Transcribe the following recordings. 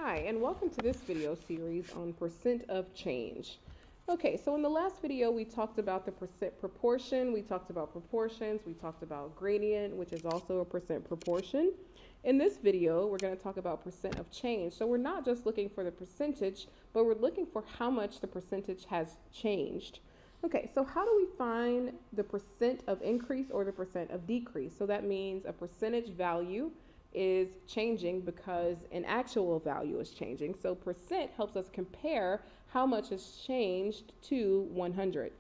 Hi, and welcome to this video series on percent of change. Okay, so in the last video, we talked about the percent proportion, we talked about proportions, we talked about gradient, which is also a percent proportion. In this video, we're going to talk about percent of change. So we're not just looking for the percentage, but we're looking for how much the percentage has changed. Okay, so how do we find the percent of increase or the percent of decrease? So that means a percentage value is changing because an actual value is changing. So percent helps us compare how much has changed to 100.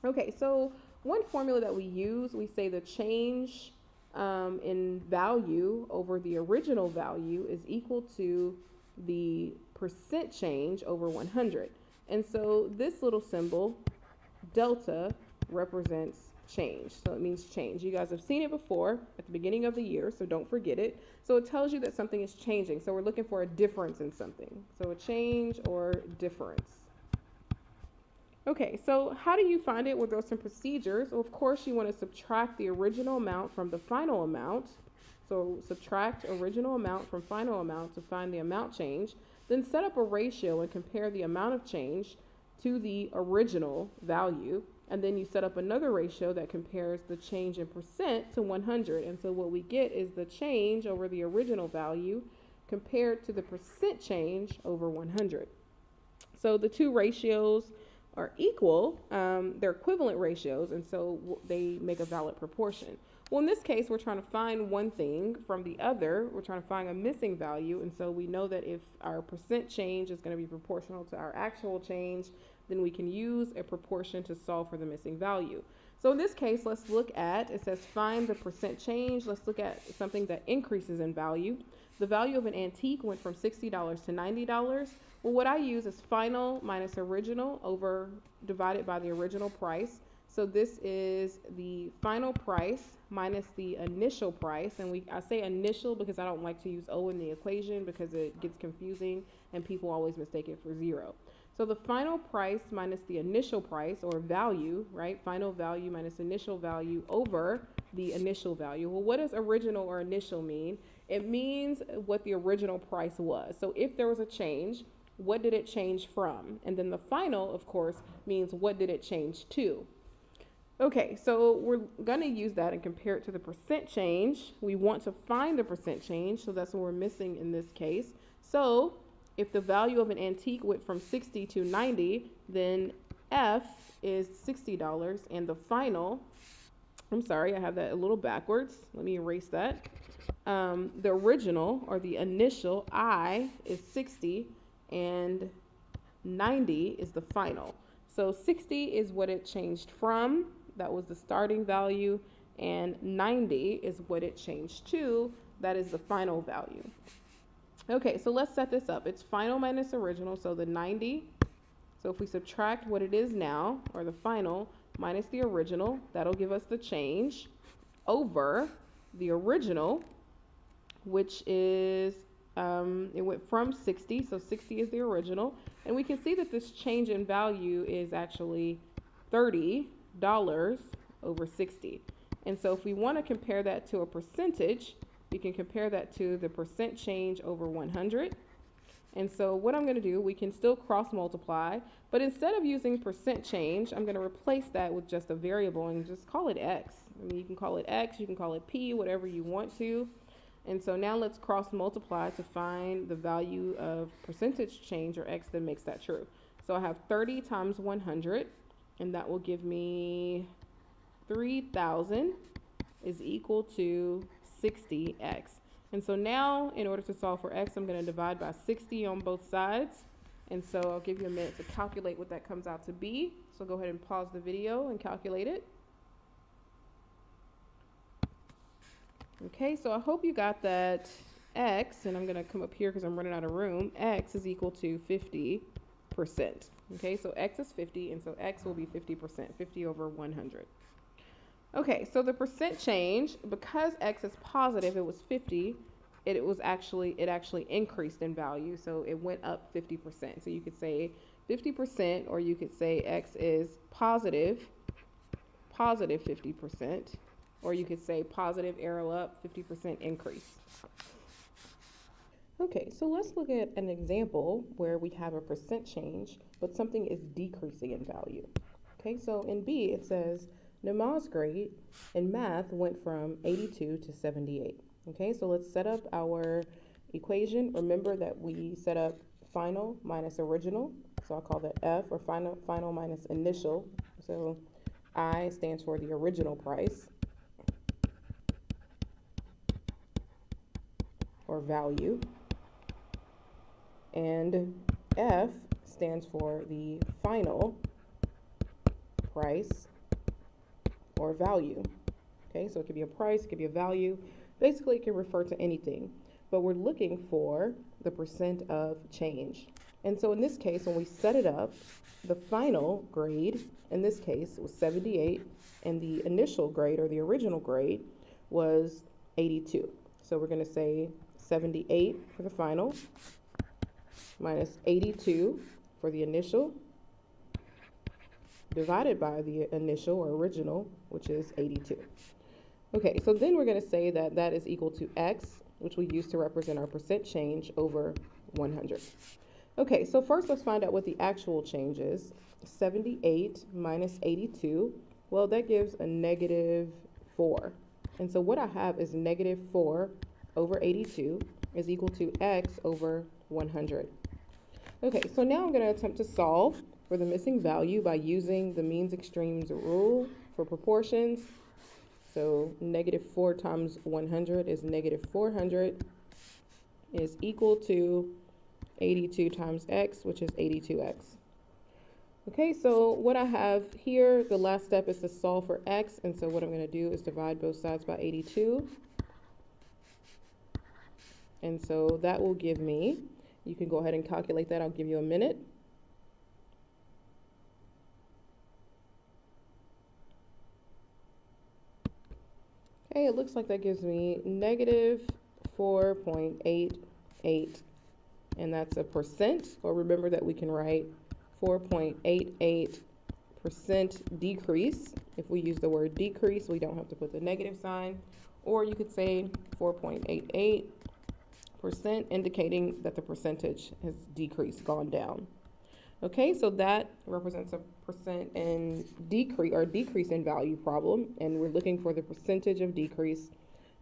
Okay, so one formula that we use, we say the change in value over the original value is equal to the percent change over 100. And so this little symbol, delta, represents change. So it means change. You guys have seen it before at the beginning of the year, so don't forget it. So it tells you that something is changing. So we're looking for a difference in something. So a change or difference. Okay, so how do you find it? Well, there's some procedures. Well, of course, you want to subtract the original amount from the final amount. So subtract original amount from final amount to find the amount change. Then set up a ratio and compare the amount of change to the original value. And then you set up another ratio that compares the change in percent to 100. And so what we get is the change over the original value compared to the percent change over 100. So the two ratios are equal, they're equivalent ratios, and so they make a valid proportion. Well, in this case, we're trying to find one thing from the other. We're trying to find a missing value, and so we know that if our percent change is going to be proportional to our actual change, then we can use a proportion to solve for the missing value. So in this case, let's look at, it says find the percent change. Let's look at something that increases in value. The value of an antique went from $60 to $90. Well, what I use is final minus original over divided by the original price. So this is the final price minus the initial price. And I say initial because I don't like to use O in the equation because it gets confusing and people always mistake it for zero. So the final price minus the initial price, or value, right? Final value minus initial value over the initial value. Well, what does original or initial mean? It means what the original price was. So if there was a change, what did it change from? And then the final, of course, means what did it change to? Okay, so we're going to use that and compare it to the percent change. We want to find the percent change, so that's what we're missing in this case. So if the value of an antique went from 60 to 90, then F is $60, and the final, I'm sorry, I have that a little backwards. Let me erase that. The original, or the initial, I, is 60, and 90 is the final. So 60 is what it changed from. That was the starting value. And 90 is what it changed to. That is the final value. Okay, so let's set this up. It's final minus original, so the 90. So if we subtract what it is now, or the final, minus the original, that'll give us the change over the original, which is, it went from 60, so 60 is the original. And we can see that this change in value is actually $30 over 60. And so if we want to compare that to a percentage, we can compare that to the percent change over 100. And so what I'm going to do, we can still cross multiply, but instead of using percent change, I'm going to replace that with just a variable and just call it X. I mean, you can call it X, you can call it P, whatever you want to. And so now let's cross multiply to find the value of percentage change, or X, that makes that true. So I have 30 times 100, and that will give me 3,000 is equal to 60X. And so now, in order to solve for X, I'm going to divide by 60 on both sides. And so I'll give you a minute to calculate what that comes out to be. So go ahead and pause the video and calculate it. Okay, so I hope you got that X, and I'm going to come up here because I'm running out of room. X is equal to 50%. Okay, so X is 50, and so X will be 50%, 50 over 100. Okay, so the percent change, because X is positive, it was 50, it actually increased in value, so it went up 50%. So you could say 50%, or you could say X is positive 50%. Or you could say positive arrow up, 50% increase. Okay, so let's look at an example where we have a percent change, but something is decreasing in value. Okay, so in B it says Namaz's grade in math went from 82 to 78. Okay, so let's set up our equation. Remember that we set up final minus original. So I'll call that F, or final minus initial. So I stands for the original price or value. And F stands for the final price or value. Okay, so it could be a price, it could be a value. Basically, it can refer to anything, but we're looking for the percent of change. And so in this case, when we set it up, the final grade, in this case, was 78, and the initial grade or the original grade was 82. So we're going to say 78 for the final minus 82 for the initial, divided by the initial or original, which is 82. Okay, so then we're going to say that that is equal to x, which we use to represent our percent change over 100. Okay, so first let's find out what the actual change is. 78 minus 82, well, that gives a negative 4. And so what I have is negative 4 over 82 is equal to x over 100. Okay, so now I'm going to attempt to solve for the missing value by using the means extremes rule for proportions. So negative 4 times 100 is negative 400 is equal to 82 times x, which is 82x. Okay, so what I have here, the last step is to solve for x, and so what I'm going to do is divide both sides by 82. And so that will give me, you can go ahead and calculate that, I'll give you a minute. Okay, it looks like that gives me negative 4.88, and that's a percent. Or remember that we can write 4.88% decrease. If we use the word decrease, we don't have to put the negative sign. Or you could say 4.88%, indicating that the percentage has decreased, gone down. Okay, so that represents a percent in decrease in value problem, and we're looking for the percentage of decrease.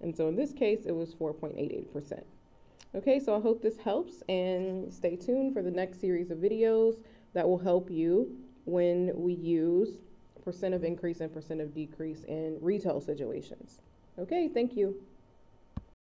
And so in this case, it was 4.88%. Okay, so I hope this helps, and stay tuned for the next series of videos that will help you when we use percent of increase and percent of decrease in retail situations. Okay, thank you.